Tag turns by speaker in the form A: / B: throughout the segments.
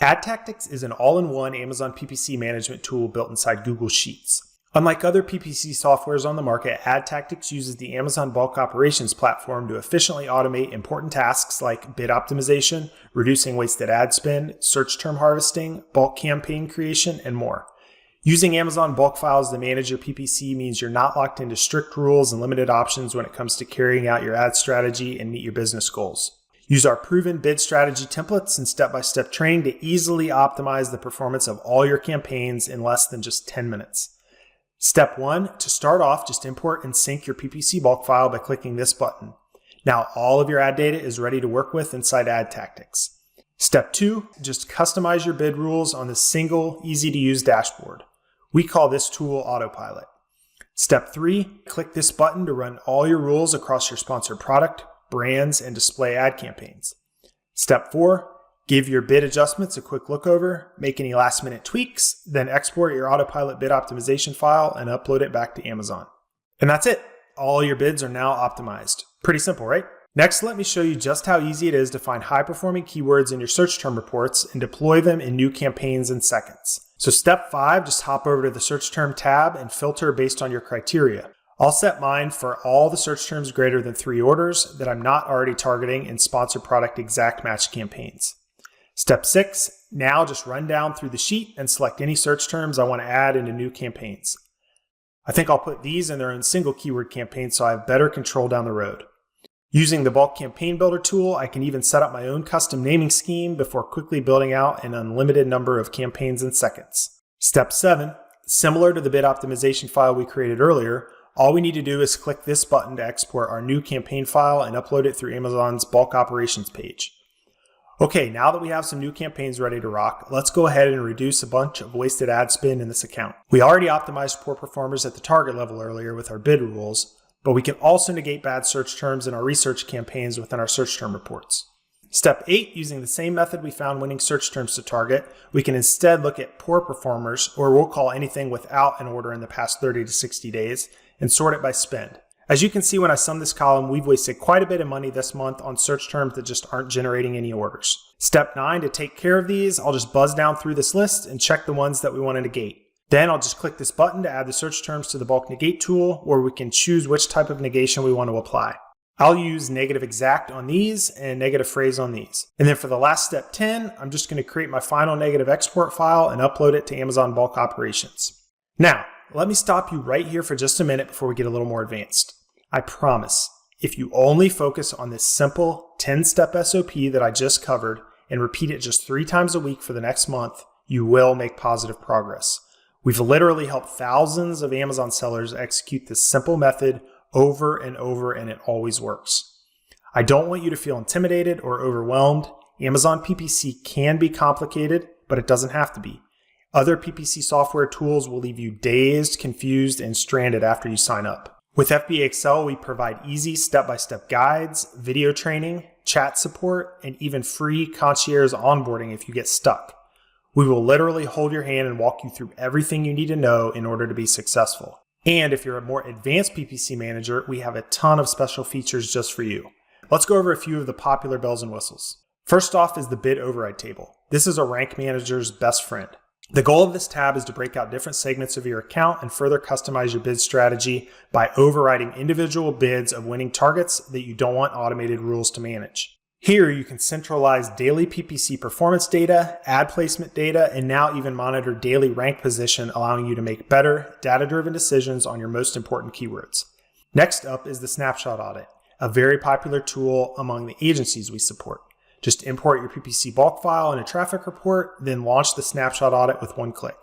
A: Adtactix is an all-in-one Amazon PPC management tool built inside Google Sheets. Unlike other PPC softwares on the market, Adtactix uses the Amazon bulk operations platform to efficiently automate important tasks like bid optimization, reducing wasted ad spend, search term harvesting, bulk campaign creation, and more. Using Amazon bulk files to manage your PPC means you're not locked into strict rules and limited options when it comes to carrying out your ad strategy and meet your business goals. Use our proven bid strategy templates and step-by-step training to easily optimize the performance of all your campaigns in less than just 10 minutes. Step 1, to start off, just import and sync your PPC bulk file by clicking this button. Now all of your ad data is ready to work with inside Adtactix. Step 2, just customize your bid rules on this single, easy-to-use dashboard. We call this tool Autopilot. Step 3, click this button to run all your rules across your sponsored product, brands, and display ad campaigns. Step 4, give your bid adjustments a quick look over, make any last-minute tweaks, then export your Autopilot bid optimization file and upload it back to Amazon. And that's it. All your bids are now optimized. Pretty simple, right? Next, let me show you just how easy it is to find high-performing keywords in your search term reports and deploy them in new campaigns in seconds. So step 5, just hop over to the search term tab and filter based on your criteria. I'll set mine for all the search terms greater than 3 orders that I'm not already targeting in sponsored product exact match campaigns. Step 6, now just run down through the sheet and select any search terms I want to add into new campaigns. I think I'll put these in their own single keyword campaign so I have better control down the road. Using the bulk campaign builder tool, I can even set up my own custom naming scheme before quickly building out an unlimited number of campaigns in seconds. Step 7, similar to the bid optimization file we created earlier, all we need to do is click this button to export our new campaign file and upload it through Amazon's bulk operations page. Okay, now that we have some new campaigns ready to rock, let's go ahead and reduce a bunch of wasted ad spend in this account. We already optimized poor performers at the target level earlier with our bid rules, but we can also negate bad search terms in our research campaigns within our search term reports. Step 8, using the same method we found winning search terms to target, we can instead look at poor performers, or we'll call anything without an order in the past 30 to 60 days, and sort it by spend. As you can see when I sum this column, we've wasted quite a bit of money this month on search terms that just aren't generating any orders. Step 9, to take care of these, I'll just buzz down through this list and check the ones that we want to negate. Then I'll just click this button to add the search terms to the bulk negate tool, where we can choose which type of negation we want to apply. I'll use negative exact on these and negative phrase on these. And then for the last step 10, I'm just going to create my final negative export file and upload it to Amazon bulk operations. Now, let me stop you right here for just a minute before we get a little more advanced. I promise, if you only focus on this simple 10-step SOP that I just covered and repeat it just 3 times a week for the next month, you will make positive progress. We've literally helped thousands of Amazon sellers execute this simple method over and over, and it always works. I don't want you to feel intimidated or overwhelmed. Amazon PPC can be complicated, but it doesn't have to be. Other PPC software tools will leave you dazed, confused, and stranded after you sign up. With FBAExcel, we provide easy step-by-step guides, video training, chat support, and even free concierge onboarding if you get stuck. We will literally hold your hand and walk you through everything you need to know in order to be successful. And if you're a more advanced PPC manager, we have a ton of special features just for you. Let's go over a few of the popular bells and whistles. First off is the bid override table. This is a rank manager's best friend. The goal of this tab is to break out different segments of your account and further customize your bid strategy by overriding individual bids of winning targets that you don't want automated rules to manage. Here you can centralize daily PPC performance data, ad placement data, and now even monitor daily rank position, allowing you to make better, data-driven decisions on your most important keywords. Next up is the snapshot audit, a very popular tool among the agencies we support. Just import your PPC bulk file in a traffic report, then launch the snapshot audit with one click.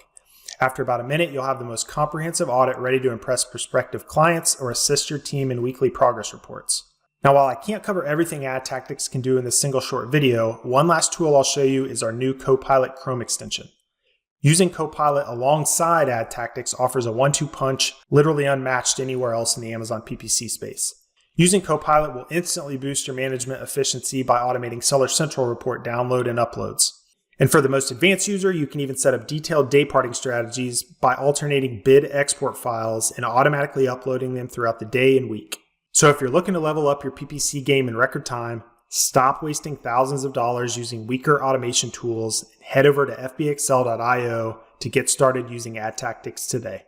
A: After about a minute, you'll have the most comprehensive audit ready to impress prospective clients or assist your team in weekly progress reports. Now, while I can't cover everything Adtactix can do in this single short video, one last tool I'll show you is our new Copilot Chrome extension. Using Copilot alongside Adtactix offers a 1-2 punch, literally unmatched anywhere else in the Amazon PPC space. Using Copilot will instantly boost your management efficiency by automating Seller Central report download and uploads. And for the most advanced user, you can even set up detailed day parting strategies by alternating bid export files and automatically uploading them throughout the day and week. So if you're looking to level up your PPC game in record time, Stop wasting thousands of dollars using weaker automation tools and head over to FBAExcel.io to get started using Adtactix today.